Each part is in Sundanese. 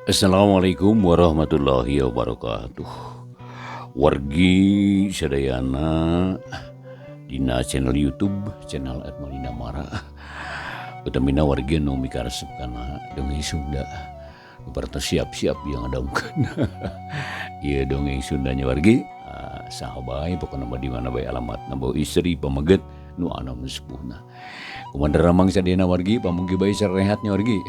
Assalamualaikum warahmatullahi wabarakatuh. Wargi sadayana dina channel YouTube channel Atmalina Mara. Utamina wargi nu mikaresep kana dongeng Sunda. Berarti siap-siap yang ada mungkin. Iya dongeng Sundanya wargi. Sahabai pokoknya di mana bae alamat nambah istri pamaget nu anom sepuhna. Kumandar ramang sadayana wargi pamungki bae sarehatnya wargi.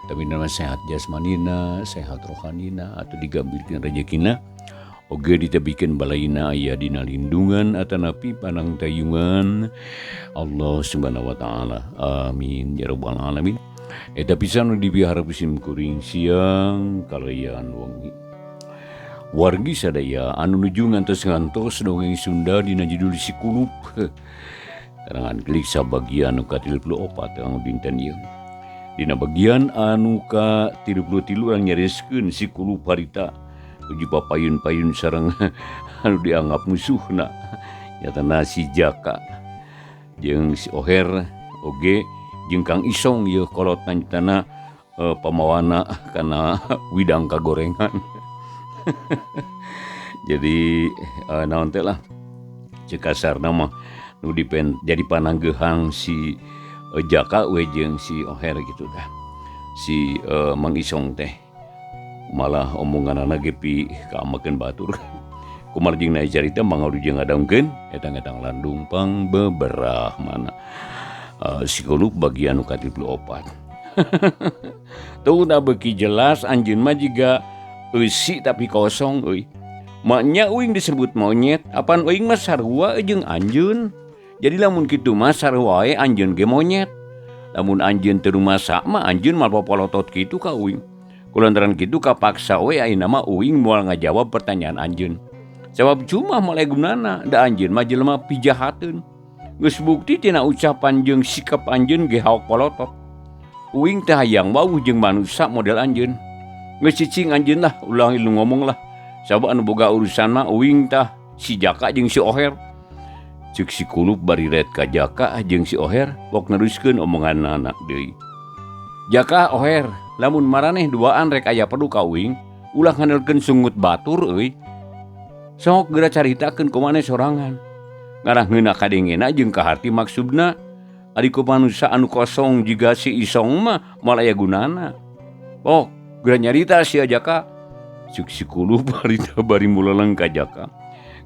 Tapi nama sehat jasmanina, sehat rohanina, atau digambirkan rezekina. Oge ditebikin balaina aya dina lindungan atanapi panang tayungan Allah subhanahu wa ta'ala. Amin ya rabbal alamin. Eta pisan dibihara pisim kuring siang kalayan wangi. Wargi sadaya anu nuju ngantos dongeng Sunda dina judul Sikulup. Karangan klik sabagian nu ka34 anu dinten ieu. Dina bagian anu ka 33 orang nyariskeun Sikulup harita uji papayun-payun sareng anu dianggap musuhna nyatana si Jaka jeung si Oher oge jeung Kang Isong ieu kolot nyatana pamawana kana widang kagorengan. Jadi naon teh lah ceuk kasarna mah nu jadi pananggeuhang si Jaka we jeung si Oher gitu dah. Si Mang Isong teh malah omonganana ge pi kaamakeun batur. Kumarjing na carita mangadu jeung ngadongkeun eta ngadang landung pang beberah mana. Sikulup bagian nu ka-34. Tuh da beuki jelas anjeun mah jiga eusi tapi kosong euy. Maknya uing disebut monyet, apaan uing mah sarua jeung anjeun. Jadi lamun kitu mah sarua wae anjeun ge monyet. Lamun anjeun teu rumasa mah anjeun mal popolotot kitu ka uing. Kulantaran kitu kapaksa we ayeuna mah uing moal ngajawab pertanyaan anjeun. Jawab cuma malai gunana, da anjeun mah jelema pijahateun. Geus bukti tina ucapan jeung sikap anjeun ge haok polotot. Uing teh hayang wawuh jeung manusia model anjeun. Geus cicing anjeun lah ulah ilu ngomong lah. Sabab anu boga urusan mah uing tah si Jaka jeung si Oher. Cek Sikulup bari red ka Jaka jeung si Oher pok neruskeun omonganna deui. Jaka Oher, lamun maraneh duaan rek aya perlu ka uing, ulah ngandelkeun sungut batur euy. Sok geura caritakeun ku maneh sorangan. Ngarah ngeuna kadengena jeung kaharti maksudna. Ari ku manusia anu kosong jiga si Isong mah moal aya gunana. Pok geura nyarita si Jaka. Cek Sikulup bari muleleng ka Jaka.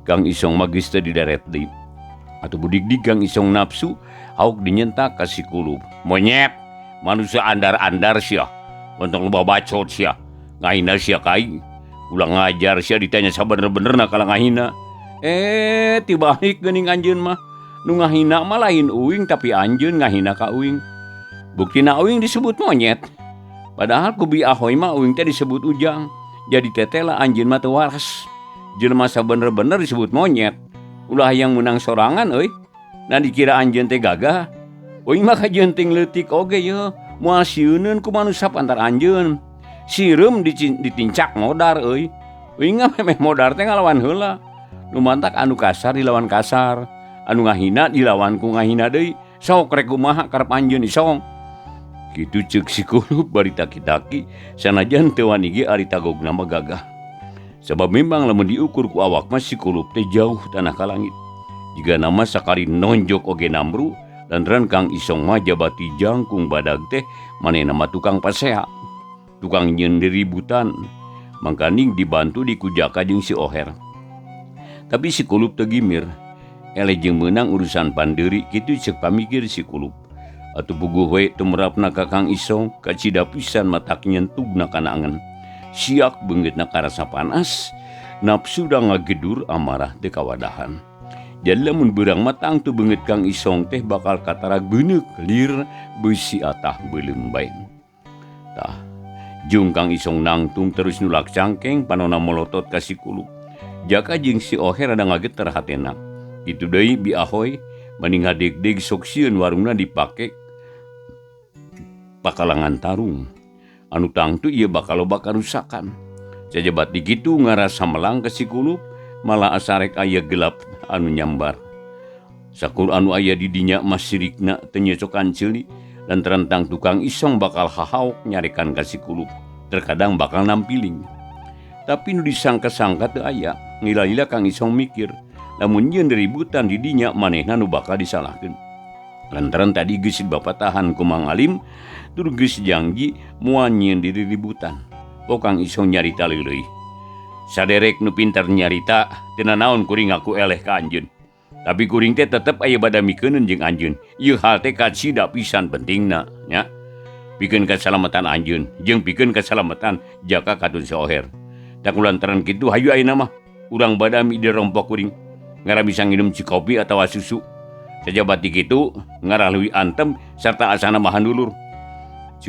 Kang Isong mah geus teu didaret deui. Atau budik-dik Kang Isong nafsu hauk dinyentak ka Sikulup. Monyet, manusia andar-andar sia. Ontong loba bacot sia. Ngahina sia kai. Ulang ngajar sia ditanya sabener-benerna kala ngahina. Tibalik geuning anjeun mah. Nu ngahina mah lain uing tapi anjeun ngahina ka uing. Buktina uing disebut monyet. Padahal ku bi ahoy mah uing teh disebut ujang. Jadi tetela anjeun mah teu waras. Jelema sabener-bener disebut monyet. Ulah yang menang sorangan euy. Na dikira anjeun teh gagah. Uing mah kajeun ting leutik oge yeuh. Moal sieuneun ku manusia antar anjeun. Sireum ditincak modar euy. Uing mah memeh modar teh ngalawan heula. Nu mantak anu kasar dilawan kasar. Anu ngahina dilawan ku ngahina deui. Sok rek kumaha karep anjeun Isong. Kitu ceuk Sikulup bari taki-taki sanajan teu wani ge ari tagogna mah gagah. Sebab memang lamun diukur ku awak mah Sikulup teh jauh tanah ka langit. Jiga nama sakari nonjok oge namru lantaran Kang Isong mah jabati jangkung badag teh manehna mah tukang paseha. Tukang nyeun ributan. Mangkaning dibantu di ku Jaka jeung si Oher. Tapi Sikulup teu gimir. Eleh jeung meunang urusan pandeuri kitu ceuk pamikir Sikulup. Atuh puguh we tumrapna ka Kang Isong kacida pisan matak nyentugna kana angen. Siak beungeutna karasa panas, nafsu da ngagedur amarah teu kawadahan. Jadi lamun beurang matang tu beungeut Kang Isong teh bakal katarag beuneuh lir beusi atah beuleum bae. Tah, jeung Kang Isong nangtung terus nulak cangkeng panonna molotot ka Sikulup. Jaka jeung si Oher ada ngageter hatena. Kitu deui bi ahoy mending hadeg-deg sok sieun warungna dipake pakalangan tarung. Anu tangtu ieu bakal loba karusakan. Sajabat di kitu ngarasa melang ke Sikulup malah asarek aya gelap anu nyambar. Sakur anu aya di dinya mah sirikna teu nyocokan ceuli lantaran tang tukang Isong bakal hahaok nyarekan ka Sikulup. terkadang bakal nampiling. Tapi nu disangka-sangka teu aya, ngila-lila Kang Isong mikir, lamun nyeun ributan di dinya manehna nu bakal disalahkeun. Lantaran tadi geus bapatahan ku Mang Alim, tur geus janji moal nyieun diri ributan. Pok Kang Isong nyarita leuleui. Saderek nu pintar nyarita, teu naon kuring ngaku eleh ka anjeun. Tapi kuring teh tetep aya bada mikeun jeung anjeun. Ieu hal teh katsida pisan pentingna, nya. Pikeun kasalamatan anjeun jeung pikeun kasalamatan Jaka katun si Oher. Tak kulantaran kitu hayu ayeuna mah urang bada mi dirompok kuring. Ngara bisa nginum cikopi atawa susu. Sajabat di kitu ngarah leuwih antem sarta asana mahan dulur.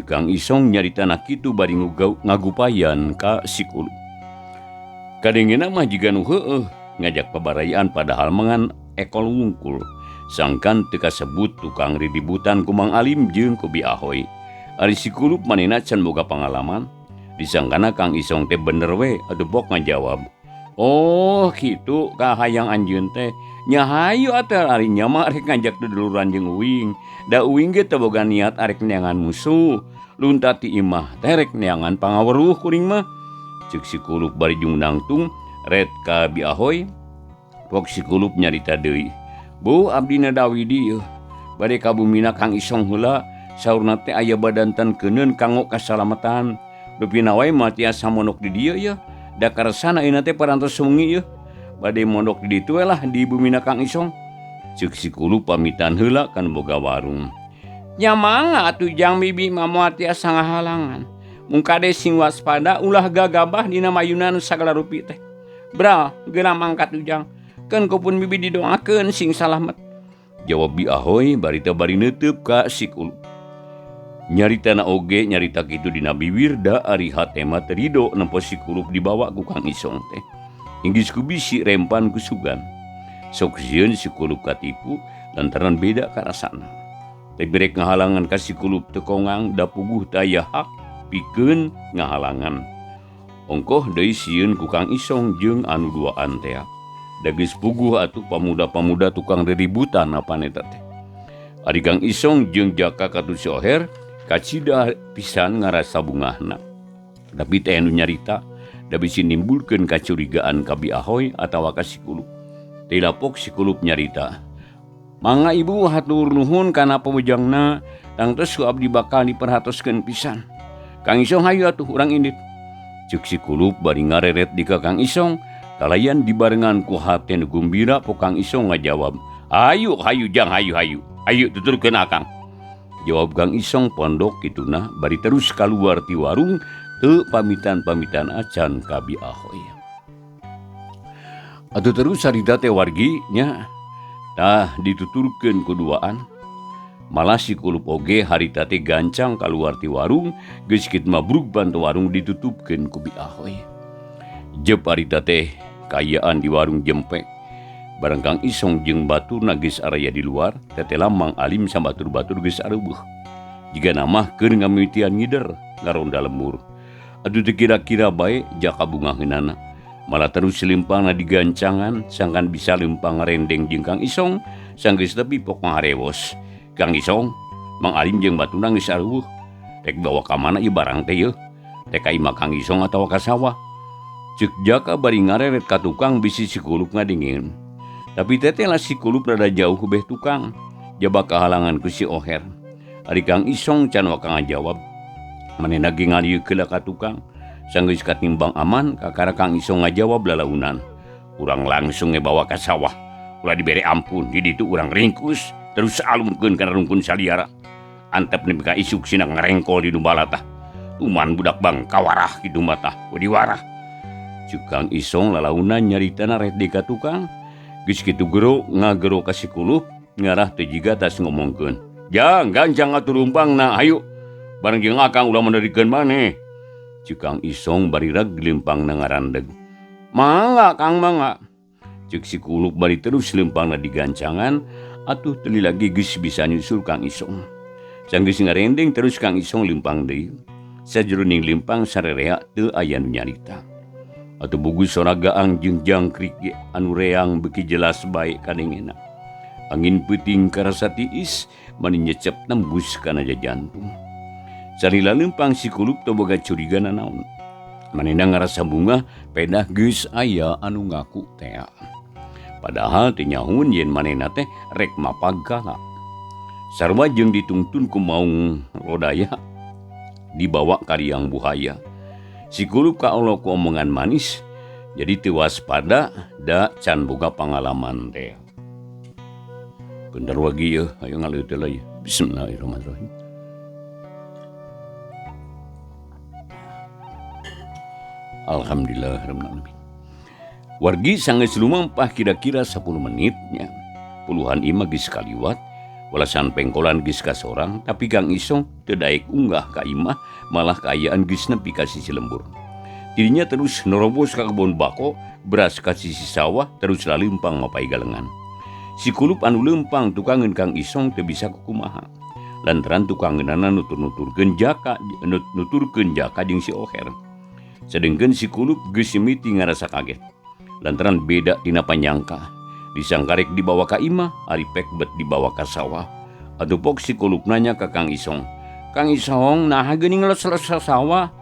Kang Isong nyaritana kitu bari ngagupayan ka si Kulub. Kadengena mah jiga nu heueuh ngajak pabarayaan padahal mangan ekol wungkul. Sangkan teu kasebut tukang ridibutan ku Mang Alim jeung ku Bi Ahoy. Ari si Kulub manehna can boga pangalaman. Disangkana Kang Isong teh bener we atuh bok ngajawab. Oh kitu kahayang anjeun teh. Nya hayu atuh ari nya mah arek ngajak duduluran jeung uing. Da uing ge teu boga niat arek neangan musuh. Lunta ti imah teh rek neangan pangaweruh kuring mah. Ceuk si Kulub bari jung nangtung red ka Bi Ahoy. Pok si Kulub nyarita deui. Bu abdi nadawi dieu. Bade ka bumina Kang Isong heula saurna teh aya badantan keuneun kanggo kasalamatan. Bepina wae mah tiasa mondok di dieu ya. Da karesana ayeuna teh parantos sungi ya. Bade mondok di ditu lah di bumina Kang Isong. Ceuk si Kulub pamitan heula kan boga warung. Nya mangga atuh jang bibi mah moal tiasa ngahalangan. Mun kade sing waspada ulah gagabah dina mayunan sagala rupi teh. Bra, geuna mangkat ujang. Keun kupun bibi didoakeun sing salamet. Jawab Bi Ahoy bari teh bari neuteub ka si Kulub. Nyaritana oge nyarita kitu dina biwirda ari hate mah teu ridho nempo si Kulub dibawa ku Kang Isong teh. Inggis ku bisi rempan ku sugan. Sok sieun si Kulub katipu lantaran beda karasana. Teh berek ngahalangan ka si Kulub teu kongang da puguh teh aya hak pikeun ngahalangan. Ongkoh deui sieun ku Kang Isong jeung anu duaan teh. Da geus puguh atuh pamuda-pamuda tukang riributan apaneta teh. Ari Kang Isong jeung Jaka katun si Oher kacida pisan ngarasa bungahna. Tapi teh anu nyarita da bisi nimbulkeun kacurigaan ka Bi Ahoy atawa ka si Kulub. Teh lapok si Kulub nyarita. Mangga ibu hatur nuhun kana pamujangna, tangtos ku abdi bakal diperhatoskeun pisan. Kang Isong hayu atuh urang indit. Ceuk si Kulub bari ngareret di ka Kang Isong, kalayan dibarengan ku hate nu gumbira po Kang Isong ngajawab. Hayu jang hayu. Ayo tuturkeun akang. Jawab Kang Isong pondok kituna bari terus kaluar ti warung teu pamitan-pamitan acan ka Bi Ahoy. Atuh terus sarita teh wargi nya tah dituturkeun kuduaan. Malah si Kulub oge harita teh gancang kaluar ti warung geus kitu mabruk bantu warung ditutupkeun ku Bi Ahoy. Jep harita teh kayaan di warung jempek. Barang Kang Isong jeung baturna geus araya di luar, tetela Mang Alim sambatur-batur geus areubuh. Jiga namah keur ngamimitian ngider ngaronda lemur. Atuh teu kira-kira bae Jaka bungaheunana. Malah terus limpangna digancangan sangkan bisa limpang ngarendeng jeung Kang Isong sanggeus tepi pok ngaharewos. Kang Isong, Mang Alim jeung baturna geus areubuh. Rek bawa ka mana ieu barang teh yeuh? Teh ka imah Kang Isong atawa ka sawah? Ceuk Jaka bari ngareret ka tukang bisi si Kulub ngadengin. Tapi teteh lah si Kulub rada jauh beh tukang. Jaba kehalangan ku si Oher. Ari Kang Isong can waka ngajawab. Manehna ge ngalieukeun ka tukang. Sanggeus katimbang aman kakara Kang Isong ngajawab lalaunan. Urang langsung ngebawa ka sawah. Ulah dibere ampun di ditu urang ringkus terus alungkeun kana rungkun saliara. Antep nepi ka isuk sina ngarengkol di dumbala tah. Uman budak bang kawarah kitu mah tah wadiwarah. Ceuk Kang Isong lalaunan nyaritana ret di ka tukang. Geus kitu gero ngagero ka si Kulub ngarah teh jiga tas ngomongkeun. Jang gancang atuh rumpangna hayu. Bareng jeung akang ulah manderikeun maneh. Ceuk Kang Isong bari rag limpangna ngarandeg. Mangga Kang mangga. Ceuk si Kulub bari terus limpangna digancangan atuh teu lagi geus bisa nyusul Kang Isong. Sanggeus ngarendeng terus Kang Isong limpang deui. Sajroning limpang sarerea teu aya nu nyarita. Atuh bugus soragaang jeung jangkrik anu reang beuki jelas bae kadengena. Angin peuting karasa tiis mani nyecep nembus kana jantung. Salila lempang si kulup teu boga curiga nanaon. Manehna ngarasa bunga pedah geus aya anu ngaku teh. Padahal teu nyahun yen manehna teh rek mapag kala. Sarua jeung ditungtun ku maung lodaya dibawa ka riang buhaya. Si kulup kaolo ku omongan manis, jadi teu waspada da can boga pangalaman teh. Bener wagi ya, ayo ngaleuteul ya. Bismillahirrahmanirrahim. Alhamdulillahirrahmanirrahim. Wargi sanggeus lumampah kira-kira 10 menitnya. Puluhan imah geus kaliwat, walasan pengkolan geus kasorang, tapi Kang Isong teu daek unggah ka imah, malah kaayaan geus nepi ka sisi lembur. Dirinya terus nerobos ka kebon bako, beras ka sisi sawah, terus lalimpang mapai galengan. Si kulup anu lempang tukangeun Kang Isong teu bisa kukumaha. Lantaran tukangeunana nutur-nuturkeun jaka jeung si Oher. Sedengkeun si kulup geus mimiti ngarasa kaget. Lantaran beda dina panyangka. Disangkarek dibawa ka imah, ari pek bet dibawa ka sawah. Atuh pok si kulup nanya ka Kang Isong. Kang Isong, nah geuning les-les sawah?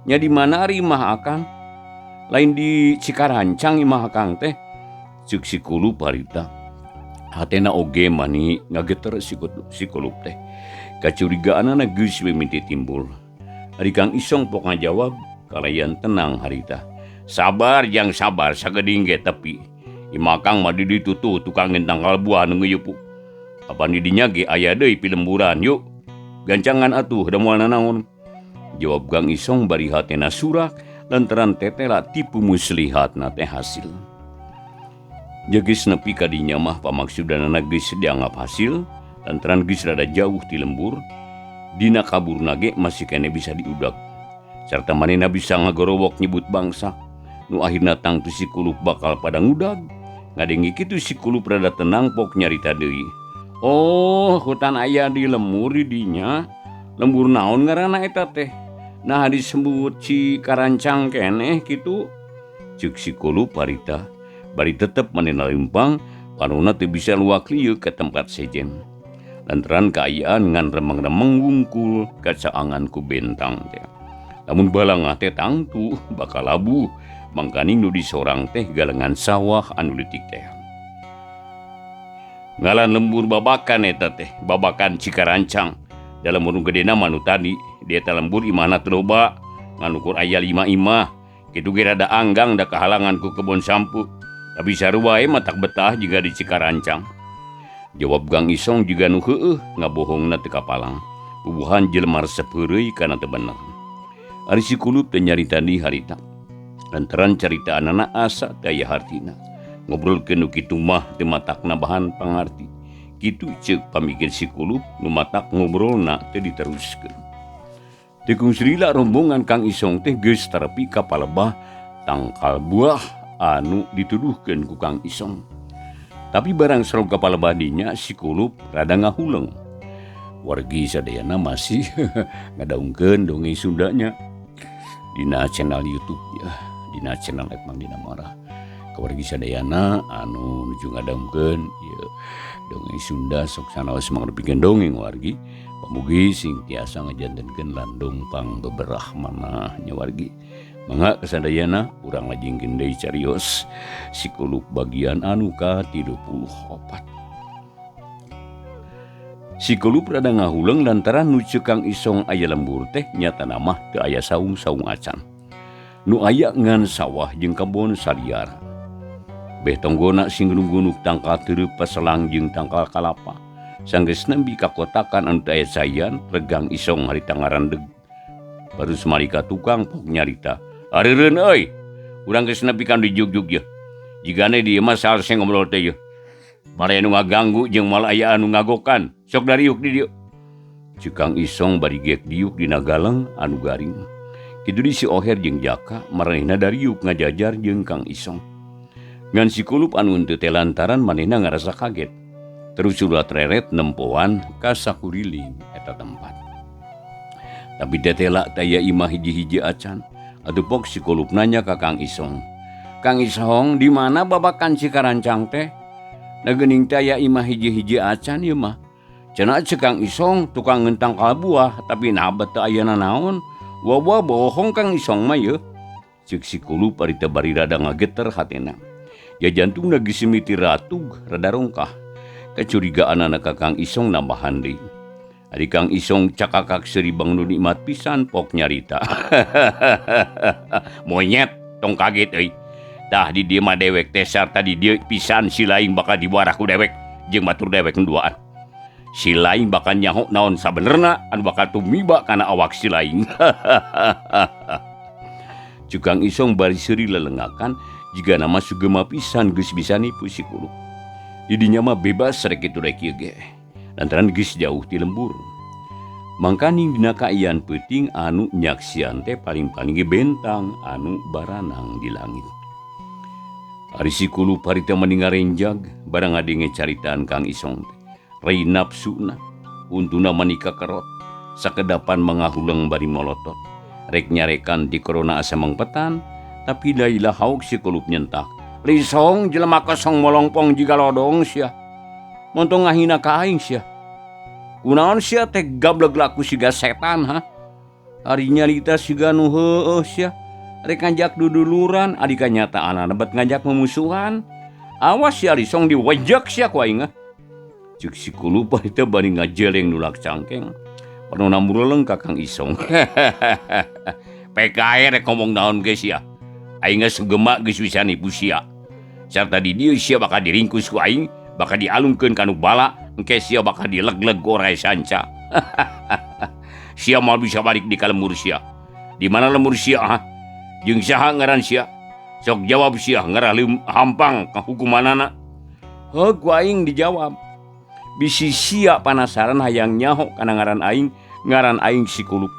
Nya di mana ari imah akang? Lain di Cikarancang imah akang teh. Ceuk si kulup harita. Hatena oge mani ngageter si kulup teh. Kacurigaanana geus mimiti timbul. Ari Kang Isong pok ngajawab, kalayan tenang harita. Sabar jang sabar sageding ge tepi. Imakang mah di ditu tuh tukang tangkal buah nu ngeueup. Apa di dinya ge aya deui pilemburan yuk. Gancangan atuh da moal nanaon. Jawab Kang Isong bari hatena surak lantaran tetela tipu muslihatna teh hasil. Geus nepi ka dinya mah pamaksudanana geus dianggap hasil lantaran geus rada jauh ti lembur. Dina kaburna ge masih kene bisa diudag. Serta manehna bisa ngagorowok nyebut bangsa. Nu akhirna tangtu si kulup bakal pada ngudag. Ngadengi kitu si kulup rada tenang pok nyarita deui. Oh, hutan aya di lembur di dinya. Lembur naon ngaranna eta teh? Nah disebut Cikarancang keneh kitu. Ceuk si kulup harita. Bari tetep manehna lempang, panonna teu bisa luak lieu ke tempat sejen. Lantaran kaayaan ngan remeng-remeng wungkul kacaangan ku bentang teh. Lamun balangah teh tangtu bakal labuh. Mangkani nu disorang teh galengan sawah anu leutik teh. Ngalan lembur babakan eta teh, babakan Cikarancang. Dalam urung gedena manu tadi, dia eta lembur imahna teu loba, nganukur aya 5 imah. Kitu ge rada anggang da kahalangan ku kebon sampu. Tapi sarua mah tak betah jiga di Cikarancang. Jawab Kang Isong juga nu heueuh, ngabohongna teu kapalang. Bubuhan jelema resep heureuy kana teu bener. Ari si kulup teh nyarita di harita. Lantaran carita anana asa daya hartina. Ngobrolkeun nu kitu mah teu matakna bahan pangarti. Kitu ceuk pamikir si kulup nu matak ngobrolna teu diteruskeun. Tekung srila rombongan Kang Isong teh geus tarepi ka palebah tangkal buah anu dituduhkeun ku Kang Isong. Tapi barang sareng ka palebah dinya si kulup rada ngahuleng. Wargi sadayana masih ngadaungkeun dongeng Sundanya dina channel YouTube ya. Dina channel Mang Dina Marah. Kawargi sadayana anu nuju ngadaungkeun ieu dongeng Sunda sok sanaos mangrupikan dongeng wargi. Pamugi sing tiasa ngajantenkeun landung pang beberah manah nya wargi. Mangga kasadayana urang lajengkeun deui carios si kulup bagian anu ka-34. Si kulup rada ngahuleng lantaran nu ceuk Kang Isong aya lembur teh nyatana mah teu aya saung-saung acan. Nu aya ngan sawah jeung kebon saliar. Beh tonggona sing gunung tangkal teureuk paselang jeung tangkal kalapa. Sanggeus nembi ka kotakan anu aya sayan regang Isong harita ngarandeg. Baru semalika tukang pok nyarita. Areureun euy, urang geus nepi ka di jugjug ye. Jigana dieu mah salse ngobrol teh ye. Marae anu ngaganggu jeung mal aya anu ngagokan. Sok dariuk di dieu. Ceuk Kang Isong bari geek diuk dina galeng anu garing. Kitu di si Oher jeung Jaka maranehna dariuk ngajajar jeung Kang Isong. Ngan si kulup anu henteu teh lantaran manehna ngarasa kaget. Terus ulah treret nempoan ka sakuriling eta tempat. Tapi tetela taya imah hiji-hiji acan. Atuh pok si kulup nanya ka Kang Isong. Kang Isong, di mana babakan Cikarancang teh? Da geuning taya imah hiji-hiji acan ieu mah. Cenah cek Kang Isong tukang ngentang kalabuah tapi nabat teu aya nanaon. Wawa bohong Kang Isong mah ye. Cek si Kulup ari teu bari rada ngageter hatena. Ya jantungna geus mimiti ratug rada rongkah. Kecurigaan ka Kang Isong nambahan deui. Ari Kang Isong cakakak seribang nu nikmat pisan pok nyarita. Monyet tong kaget euy. Tah di dieu mah dewek teh sarta di dieu pisan si laing bakal diwarah ku dewek jeung batur dewek duaan. Si laing bakal nyaho naon sabenerna anu bakal tumiba kana awak si laing. Cukang Isong bari seuri lelengakan jiga nama sugema pisan geus bisa nipu si Kulup. Di dinya mah bebas rek kitu rek ieu ge. Lantaran geus jauh ti lembur. Mangkaning dina kaayaan peuting anu nyaksian teh paling-paling ge bentang anu baranang di langit. Ari si Kulup harita meningarenjag barang ngadenge caritaan Kang Isong teh. Rai napsuna untuna manika kerot sakedapan mangahuleng bari molotot. Rek nyarekan di korona asa mangpetan tapi dailah hauk si Kulup nyentak. Lisong jelema kosong molongpong jiga lodong sia. Montong ngahina ka aing sia. Kunaon sia teh gableg laku siga setan ha. Ari nyarita siga nu heueuh sia. Rek ngajak duduluran adi kanyataanna bet ngajak memusuhan. Awas sia Lisong diwejek sia ku aing. Cuk si Kulup teh bari ngajeleng nulak cangkeng. Panu namureleng ka Kang Isong. PKR rek ngomong naon ge sia. Aing geus geuma geus bisa nipu sia. Sarta di dieu sia bakal diringkus ku aing, bakal dialungkeun ka nu bala, engke sia bakal dileg-leg ku Rai Sanca. Sia moal bisa balik di ka lembur sia. Di mana lembur sia ha? Jeung saha ngaran sia? Sok jawab sia ngarah hampang ka hukumanana. Heuh ku aing dijawab. Bisi sia panasaran hayang nyaho kana ngaran aing si Kulup.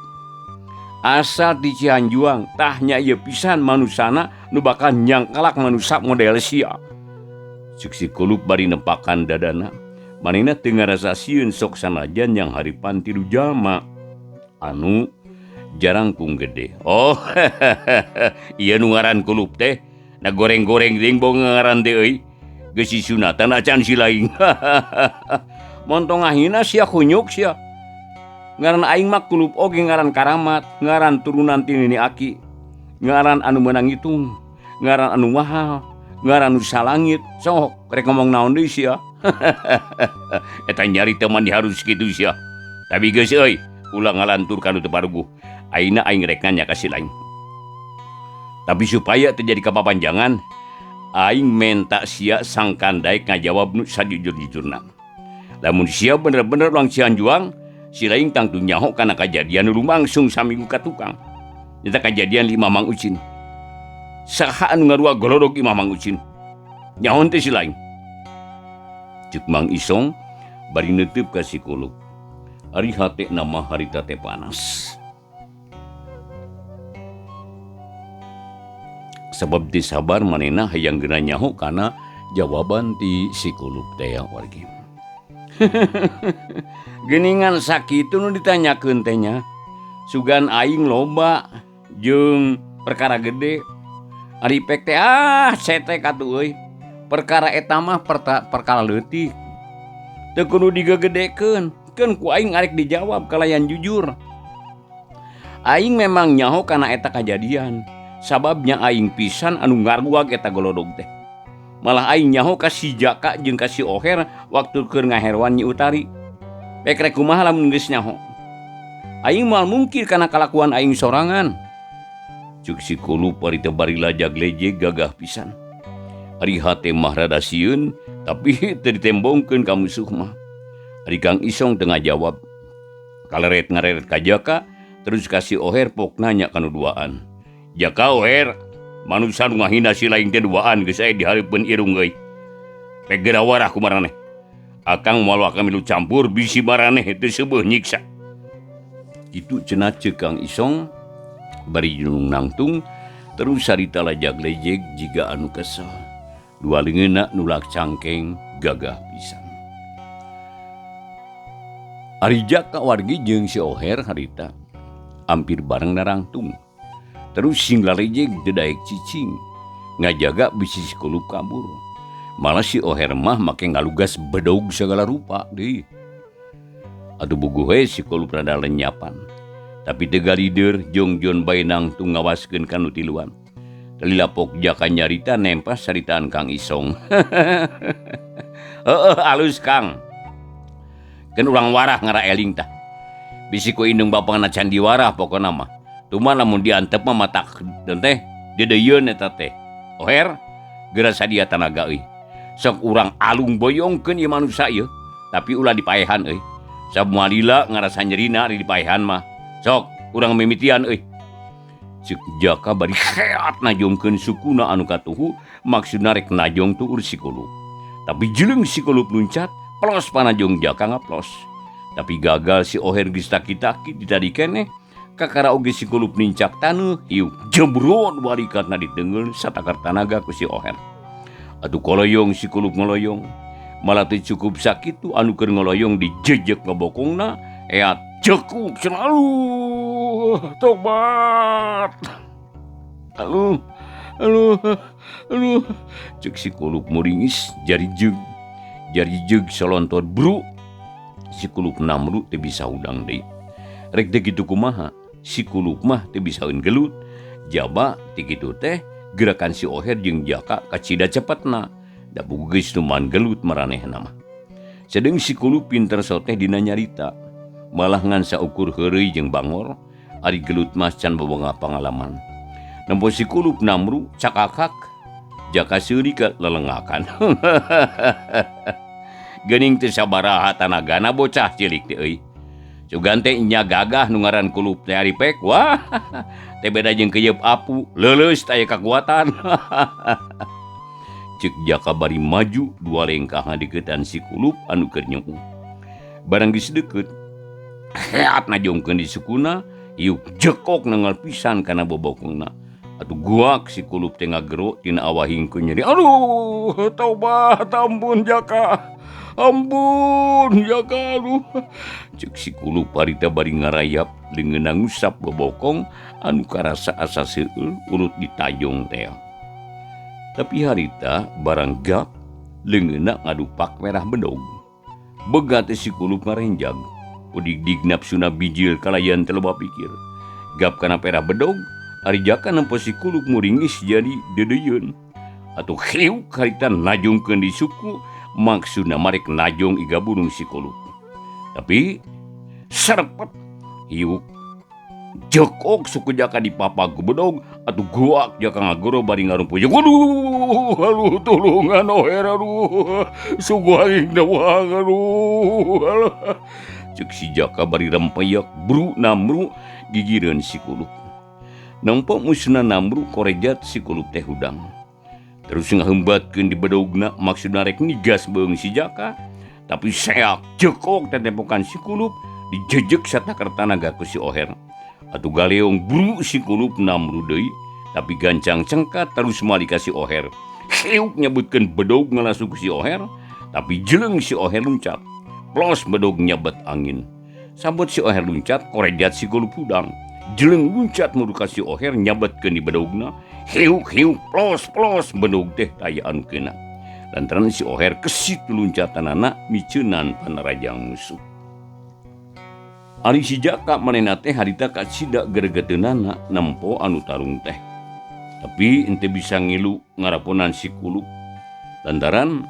Asal di Cianjuang tahnya ieu pisan manusana nu bakal nyangkalak manusa model sia. Cuk si Kulup bari nempakan dadana. Manehna teu ngarasa sieun sok sanajan yang haripan tilu jalma anu jarang pung gede. Oh, ieu nu ngaran Kulup teh. Na goreng-goreng deung boga ngaran teh euy. Geus si sunatan acan si laing. Montong ngahina sia kunyuk sia. Ngaran aing mah Kulup oge ngaran karamat, ngaran turunan ti Nini Aki. Ngaran anu meunang hitung, ngaran anu mahal, ngaran anu salangit. Sok rek ngomong naon deui sia. Eta nyarita mah diharus kitu sia. Tapi geus euy, ulah ngalantur kanu teu paruguh. Ayeuna aing rek nanya ka si laing. Tapi supaya terjadi kapapanjangan, aing menta sia sangkan daek ngajawab nu sajujur-jujurna. Lamun sia bener-bener ulang Cianjuang, si laing tangtu nyaho kana kajadian nu lumangsung saminggu ka tukang. Nyata kajadian Imah Mang Ucin. Saha anu ngarua golodog Imah Mang Ucin? Nyaho teh si laing. Cuk Mang Isong bari neuteup ka si Kulup. Ari hate nama harita teh panas. Sebab ti sabar manehna hayang geuna nyaho kana jawaban ti si Kulup teh wargi. Geningan sakitu nu ditanyakeun teh nya. Sugan aing loba jeung perkara gede. Ari pek teh cetek atuh euy. Perkara eta mah perkara leutik. Teu kudu digegedekeun. Keun ku aing arek dijawab kalayan jujur. Aing memang nyaho kana eta kajadian. Sababnya aing pisan anu ngaruag eta golodog teh. Malah aing nyaho ka si Jaka jeung ka si Oher waktu keur ngaherwan Nyi Utari. Pek rek kumaha lamun geus nyaho. Aing moal mungkir kana kalakuan aing sorangan. Cuk si Kulup ari teu bari lajag-lejeg gagah pisan. Ari hate mah rada sieun tapi teu ditembongkeun ka musuh mah. Ari Kang Isong teu ngajawab. Kaleret ngareret ka Jaka terus ka si Oher pok nanya kanu duaan. Jaka Oher, manusia nu ngahina si laing teh duaan geus aya di hareupeun irung euy. Pek geura warah ku maraneh. Akang moal kamilu campur bisi maraneh teu seubeul nyiksa. Kitu cenah ceuk Kang Isong bari junung nangtung terus sarita lajag-lejeg jiga anu kesel. Dua leungeunna nulak cangkeng gagah pisan. Ari Jaka wargi jeung si Oher harita hampir bareng narangtung. Terus sing lalejeg teu daek cicing ngajaga bisi si Kulup kabur. Malah si Oher mah make ngalugas bedog segala rupa deui. Atuh bugu we si kulup rada lenyapan. Tapi tega leader jongjon baenang tu ngawaskeun kanu tiluan. Telilapok jaka nyarita nempas saritaan Kang Isong. Alus Kang. Kan urang warah ngaraeling tah. Bisi ku indung bapangna candi warah pokona mah. Tuma lamun diantep mah matak dan teh dedeyeun eta teh. Oher geura sadia tanaga euy. Sok urang alung boyongkeun ieu manusia ieu, tapi ulah dipaehan euy. Samualila ngarasa nyerina ari dipaehan mah. Sok urang mimitian euy. Cek jaka bari heat najongkeun sukuna anu katuhu maksudna rek najong tu ur si kulup. Tapi jeleng si kulup luncat, plos panajong jaka ngaplos. Tapi gagal si Oher geus taki-taki ditadi keneh. Kakara oge si kulup nincak taneuh, iuk jebron warikatna didengeun satakar tanaga ku si Oher. Atuh koloyong si kulup ngoloyong. Malah teu cukup sakitu anu keur ngoloyong dijejek ngabokongna, eat cekuk selalu tobat. Aluh, cek si kulup muringis jari jeug solontot bru. Si kulup namru teu bisa udang deui. Rek teu kitu kumaha? Si kulup mah teu bisa gelut. Jaba ti kitu teh gerakan si Oher jeung jaka kacida cepetna. Da bugu geus numan gelut maranehna mah. Sedeng si kulup pinter soteh dina nyarita. Malah ngan saukur heureuy jeung bangor, ari gelut mah can boboga pangalaman. Nempo si kulup namru cakakak, jaka seuri ka lelengakan. Geuning teu sabaraha tanagana bocah cilik teh euy. Sugan teh nya gagah nu ngaran kulup teh ari pek. Wah, teh beda jeung keyeup apu, leuleus aya kakuatan. Cek jaka bari maju dua lengkah ngadeuketan si kulup anu keur nyeuh. Barang geus deukeut, heat najongkeun di sukuna, iuk jekok nengal pisan kana bobokna. Atuh guak si kulup teh ngagero tina awahingkeun nyeri. Aduh, taubat ampun jaka. Ampun jaka aduh. Cek si kulup harita bari ngarayap leungeunna ngusap bobokong anu karasa asa seueul urut ditajong teh. Tapi harita barang gap leungeunna ngadupak merah bedog. Bega teh si kulup ngarenjag. Udig-dig napsuna bijil kalayan teu loba pikir. Gap kana perah bedog, ari jaka nempo si kulup muringis jadi dedeyeun. Atuh kriuk harita najongkeun di suku, maksudna marek najong iga burung si kulup. Tapi serpet hiuk jekok suku jaka di papa ku bedog atuh guak jaka ngagoro bari ngarumpuy. Aduh tulungan Oher aduh. Suguhaing dawang aduh. Cek si jaka bari rempeyak bru namru gigireun si kulup. Nampo musna namru korejat si kulup teh hudang. Terus ngahembatkeun di bedogna maksudna rek nigas beung si jaka. Tapi seak jekok tetepokan si kulup dijejek satakar tanaga ku si Oher. Atuh galeong buru si kulup namru deui tapi gancang cengkat terus malika si Oher. Heuk nyebutkeun bedog ngalasuk si Oher tapi jeleng si Oher luncat. Plos bedog nyabet angin. Sabot si Oher luncat korejat si kulup hudang. Jeleng luncat muruka si Oher nyabetkeun di bedogna. Heuk plos bedog teh tayaan keuna. Lantaran si Oher kesit luncatanana miceunan panarajang musuh. Ari si jaka manehna teh harita kacida geregeteunana nempo anu tarung teh. Tapi ente bisa ngilu ngaraponan si kulup. Lantaran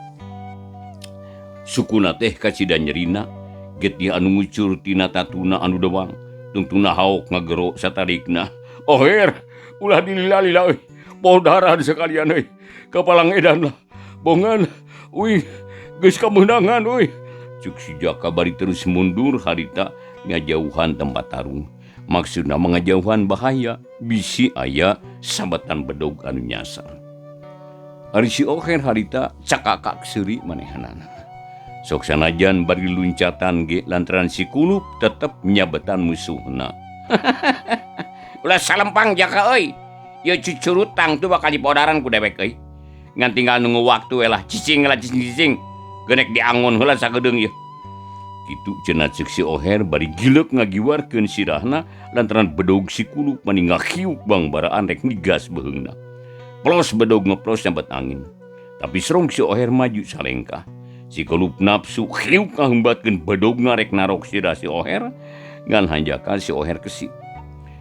sukuna teh kacida nyerina, get dia anu ngucur tina tatuna anu doang. Tungtuna haok ngagero satarikna. Oher, ulah dilila-lila euy. Podaran sekalian euy. Kapalang edan lah. Bongan, uy, geus kameunangan uy. Cuk si jaka bari terus mundur harita ngajauhan tempat tarung. Maksudna mangajauhan bahaya, bisi aya sabatan bedog anu nyasar. Ari si Oher harita cakakak seuri manehanana. Sok sanajan bari luncatan ge lantaran si kulup tetep nyabetan musuhna. Ulah salempang jaka euy. Ieu cucurutang tuh bakal dipodaran ku dewek euy. Ngan tinggal nunggu waktu lah cicing genek diangon heula sagedeung ieu. Kitu cenah ceuk si Oher bari gileuk ngagiwarkeun sirahna lantaran bedog si kulup maninggal hiuk bang baraan rek nigas beheungna. Plos bedog ngeplos nyabet angin. Tapi serong si Oher maju salengkah. si kulup nafsu kriuk ngahembatkeun bedog ngarek narok sira si Oher ngan hanjaka si Oher kesi.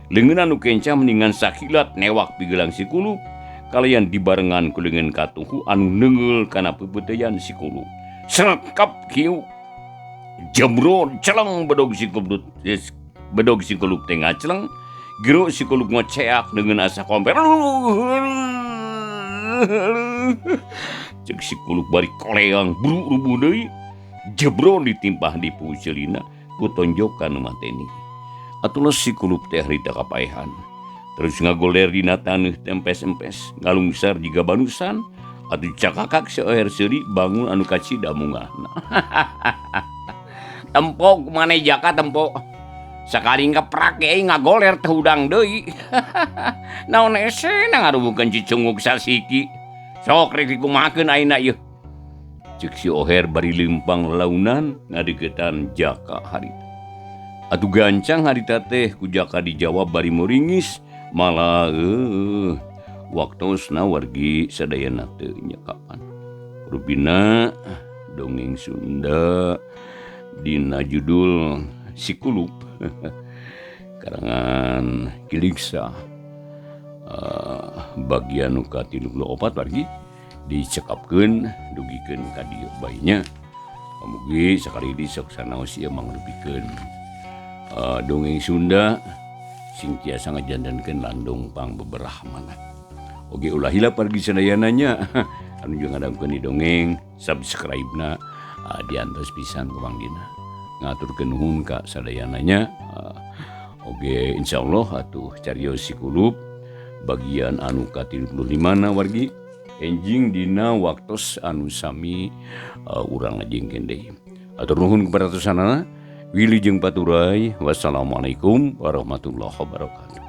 Leungeun anu kenca mendingan sakilat newak pigelang si kulup kalian dibarengan ku leungeun katuhu anu neungeul kana peupeuteuyan si kulup. Srekap kieu jebro celeng bedog si kulup teh ngaceleng gero si kulup ngoceak dengan asa komper. Cek si kulup bari koleang buru rubuh deui jebro ditimpah di puceulina ku tonjokan nu mateni. Atulah si kulup teh harita kapaehan terus ngagoler dina taneuh tempes-empes ngalungsar jiga banusan atuh cakakak si Oher seuri bangun anu kacida mungahna. Tempo kumaneh Jaka tempo sakali ngeprak ge ngagoler teh udang deui. Naon ese ngarubukeun cicunguk sasiki. Sok rek dikumahakeun ayeuna ieu. Ceuk si Oher bari leumpang lelaunan ngadeukeutan Jaka harita. Atuh gancang harita teh ku Jaka dijawab bari meringis malah waktosna wargi sadayana teu nya kapan. Rupina dongeng Sunda dina judul Si Kulup karangan Kiliksa bagian nu ka-34 wargi dicekapkeun dugikeun ka dieu bae. Pamugi sakali di sok sanaos ieu mangrupikeun dongeng Sunda sing tiasa ngajandankeun landung pangbeberahmana. Oge ulah hila pargi sadayananya anu jeung ngadangkeun di dongeng subscribe-na diantos pisan ku Mangdina. Ngaturkeun nuhun ka sadayananya. Oge insyaallah atuh cariyos si kulup bagian anu ka-35 wargi enjing dina waktos anu sami urang ngajengkeun deui. Atur nuhun kepada sanesana. Wilujeng paturai. Wassalamualaikum warahmatullahi wabarakatuh.